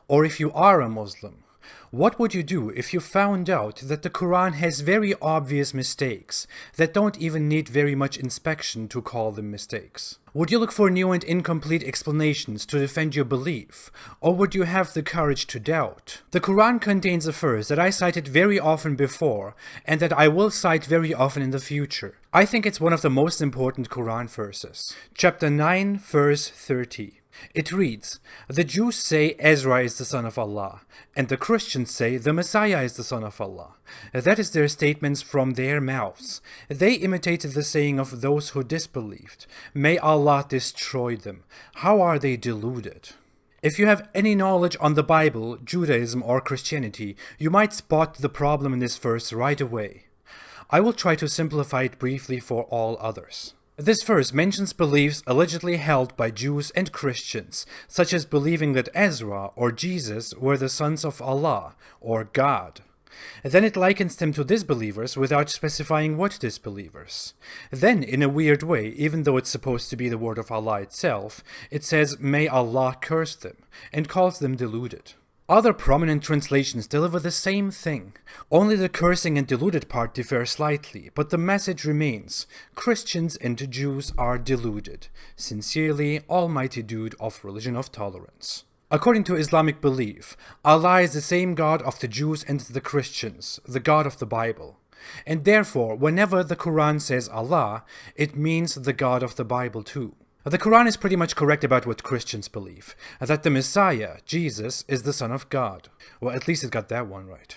Or if you are a Muslim, what would you do if you found out that the Quran has very obvious mistakes that don't even need very much inspection to call them mistakes? Would you look for new and incomplete explanations to defend your belief, or would you have the courage to doubt? The Quran contains a verse that I cited very often before, and that I will cite very often in the future. I think it's one of the most important Quran verses. Chapter 9, verse 30. It reads, "The Jews say Ezra is the son of Allah, and the Christians say the Messiah is the son of Allah. That is their statements from their mouths. They imitated the saying of those who disbelieved. May Allah destroy them. How are they deluded?" If you have any knowledge on the Bible, Judaism, or Christianity, you might spot the problem in this verse right away. I will try to simplify it briefly for all others. This verse mentions beliefs allegedly held by Jews and Christians, such as believing that Ezra or Jesus were the sons of Allah, or God. Then it likens them to disbelievers without specifying what disbelievers. Then, in a weird way, even though it's supposed to be the word of Allah itself, it says, "May Allah curse them," and calls them deluded. Other prominent translations deliver the same thing. Only the cursing and deluded part differ slightly, but the message remains: Christians and Jews are deluded. Sincerely, Almighty Dude of Religion of Tolerance. According to Islamic belief, Allah is the same God of the Jews and the Christians, the God of the Bible. And therefore, whenever the Quran says Allah, it means the God of the Bible too. The Quran is pretty much correct about what Christians believe, that the Messiah, Jesus, is the Son of God. Well, at least it got that one right.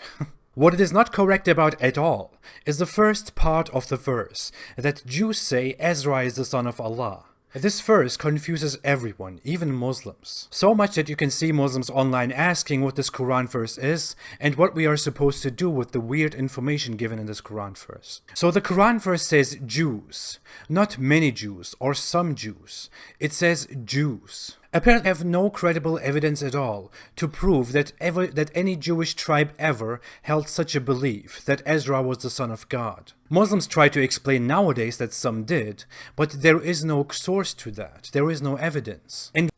What it is not correct about at all is the first part of the verse, that Jews say Ezra is the son of Allah. This verse confuses everyone, even Muslims. So much that you can see Muslims online asking what this Quran verse is and what we are supposed to do with the weird information given in this Quran verse. So the Quran verse says Jews, not many Jews or some Jews. It says Jews. Apparently have no credible evidence at all to prove that any Jewish tribe ever held such a belief, that Ezra was the son of God. Muslims try to explain nowadays that some did, but there is no source to that. There is no evidence. And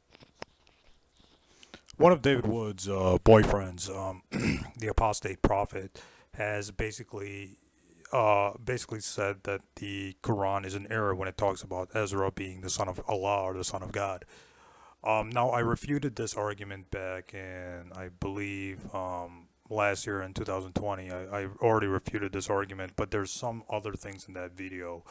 one of David Wood's boyfriends, the Apostate prophet, has basically said that the Quran is an error when it talks about Ezra being the son of Allah or the son of God. Now, I refuted this argument back in, I believe, last year in 2020. I already refuted this argument, but there's some other things in that video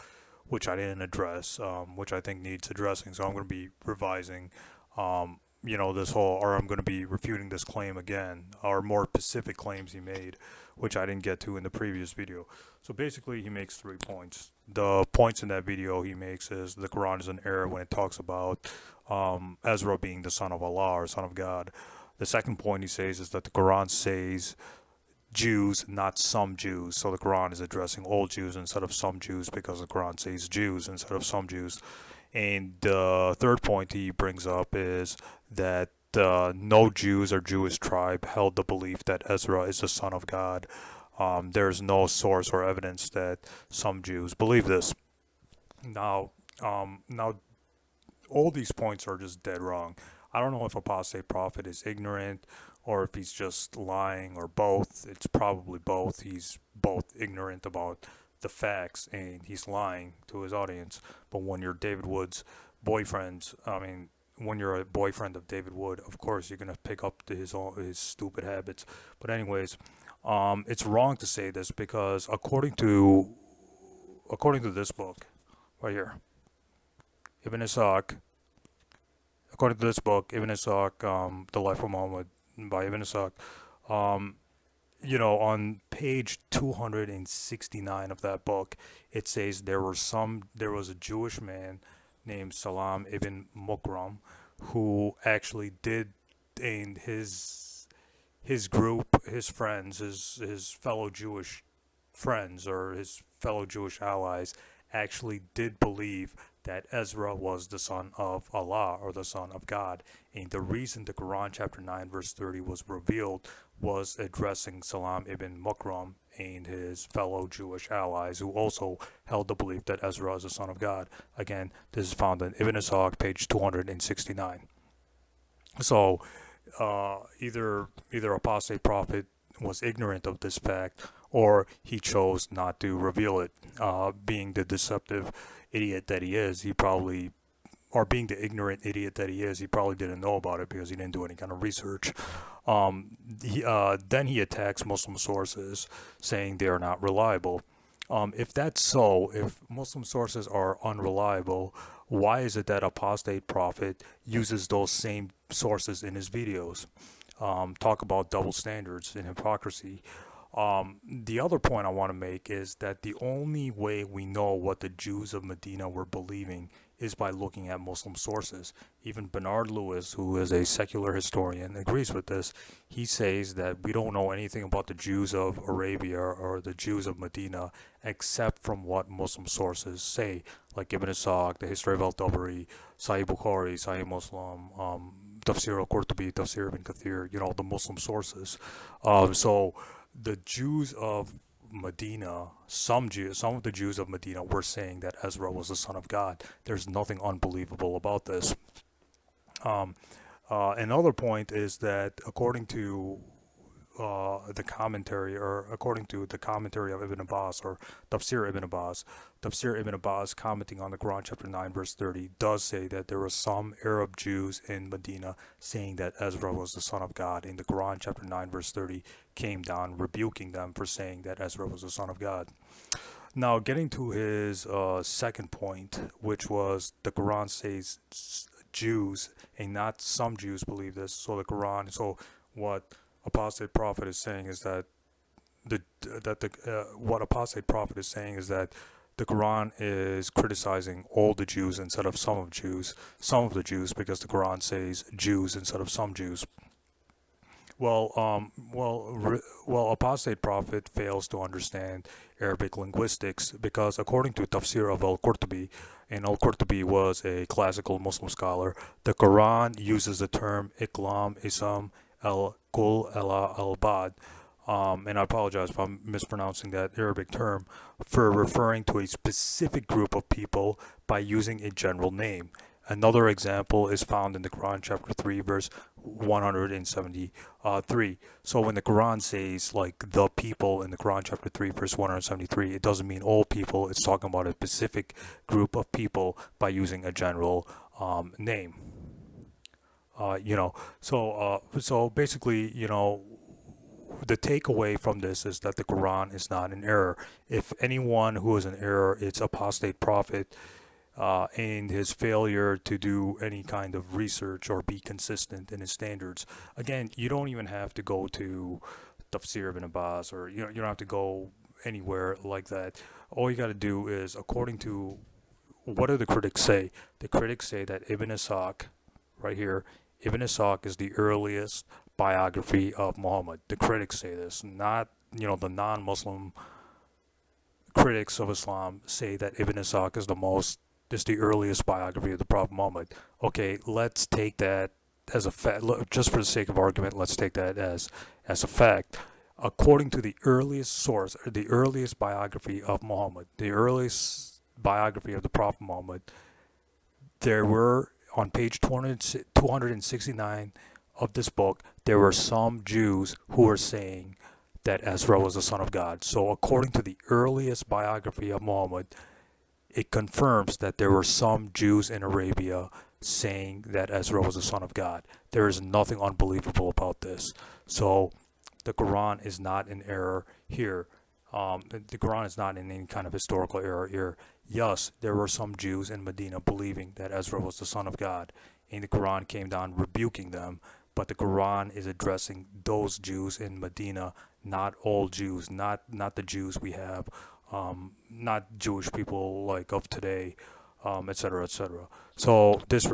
which I didn't address, which I think needs addressing. So I'm going to be revising, this whole, or I'm going to be refuting this claim again, or more specific claims he made, which I didn't get to in the previous video. So basically, he makes 3 points. The points in that video he makes is the Quran is an error when it talks about Ezra being the son of Allah or son of God. The second point he says is that the Quran says Jews, not some Jews. So the Quran is addressing all Jews instead of some Jews because the Quran says Jews instead of some Jews. And the third point he brings up is that no Jews or Jewish tribe held the belief that Ezra is the son of God. There's no source or evidence that some Jews believe this. Now, all these points are just dead wrong. I don't know if Apostate Prophet is ignorant or if he's just lying or both. It's probably both. He's both ignorant about the facts and he's lying to his audience. But when you're David Wood's boyfriend, when you're a boyfriend of David Wood, of course you're going to pick up his stupid habits. But anyways, it's wrong to say this because according to this book right here, Ibn Ishaq, according to this book, Ibn Ishaq, The Life of Muhammad by Ibn Ishaq, on page 269 of that book, it says there was a Jewish man named Salam ibn Mukram who actually did, and his group, his friends, his fellow Jewish friends or his fellow Jewish allies actually did believe that Ezra was the son of Allah or the son of God. And the reason the Quran chapter 9 verse 30 was revealed was addressing Salam ibn Mukram and his fellow Jewish allies who also held the belief that Ezra is the son of God. Again, this is found in Ibn Ishaq, page 269. So either Apostate Prophet was ignorant of this fact, or he chose not to reveal it. Being the deceptive idiot that he is, he probably, or being the ignorant idiot that he is, he probably didn't know about it because he didn't do any kind of research. Then he attacks Muslim sources, saying they are not reliable. If that's so, if Muslim sources are unreliable, why is it that Apostate Prophet uses those same sources in his videos? Talk about double standards and hypocrisy. The other point I want to make is that the only way we know what the Jews of Medina were believing is by looking at Muslim sources. Even Bernard Lewis, who is a secular historian, agrees with this. He says that we don't know anything about the Jews of Arabia or the Jews of Medina except from what Muslim sources say, like Ibn Ishaq, the History of al-Tabari, Sahih Bukhari, Sahih Muslim, Tafsir al-Qurtubi, Tafsir ibn Kathir, the Muslim sources. So the Jews of Medina, some of the Jews of Medina were saying that Ezra was the son of God. There's nothing unbelievable about this. Another point is that according to the commentary of Ibn Abbas, or Tafsir Ibn Abbas commenting on the Quran chapter 9 verse 30 does say that there were some Arab Jews in Medina saying that Ezra was the son of God, and the Quran chapter 9 verse 30 came down rebuking them for saying that Ezra was the son of God. Now, getting to his second point, which was the Quran says Jews and not some Jews believe this. So what Apostate Prophet is saying is that what Apostate Prophet is saying is that the Quran is criticizing all the Jews instead of some of the Jews, because the Quran says Jews instead of some Jews. Well, Apostate Prophet fails to understand Arabic linguistics, because according to Tafsir of al-Qurtubi, and al-Qurtubi was a classical Muslim scholar, the Quran uses the term Iklam, Isam, al-Kul, al-Bad, and I apologize if I'm mispronouncing that Arabic term, for referring to a specific group of people by using a general name. Another example is found in the Quran chapter 3 verse 173. So when the Quran says like the people in the Quran chapter 3 verse 173, it doesn't mean all people. It's talking about a specific group of people by using a general name. So basically, the takeaway from this is that the Quran is not in error. If anyone who is in error, it's Apostate Prophet, and his failure to do any kind of research or be consistent in his standards. Again, you don't even have to go to Tafsir ibn Abbas, or you don't have to go anywhere like that. All you got to do is, according to what do the critics say? The critics say that Ibn Ishaq, right here, Ibn Ishaq is the earliest biography of Muhammad. The critics say this, not the non-Muslim critics of Islam say that Ibn Ishaq is the earliest biography of the Prophet Muhammad. Okay, let's take that as a fact. Just for the sake of argument, let's take that as a fact. According to the earliest source, the earliest biography of Muhammad, the earliest biography of the Prophet Muhammad, there were, on page 269 of this book, there were some Jews who were saying that Ezra was the son of God. So according to the earliest biography of Muhammad, it confirms that there were some Jews in Arabia saying that Ezra was the son of God. There is nothing unbelievable about this. So the Quran is not in error here. The Quran is not in any kind of historical error here. Yes, there were some Jews in Medina believing that Ezra was the son of God, and the Quran came down rebuking them. But the Quran is addressing those Jews in Medina, not all Jews, not the Jews we have, not Jewish people like of today, etc., etc. So this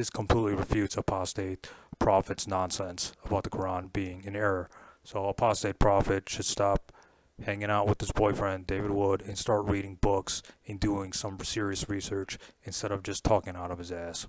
completely refutes Apostate Prophet's nonsense about the Quran being in error. So Apostate Prophet should stop hanging out with his boyfriend David Wood and start reading books and doing some serious research instead of just talking out of his ass.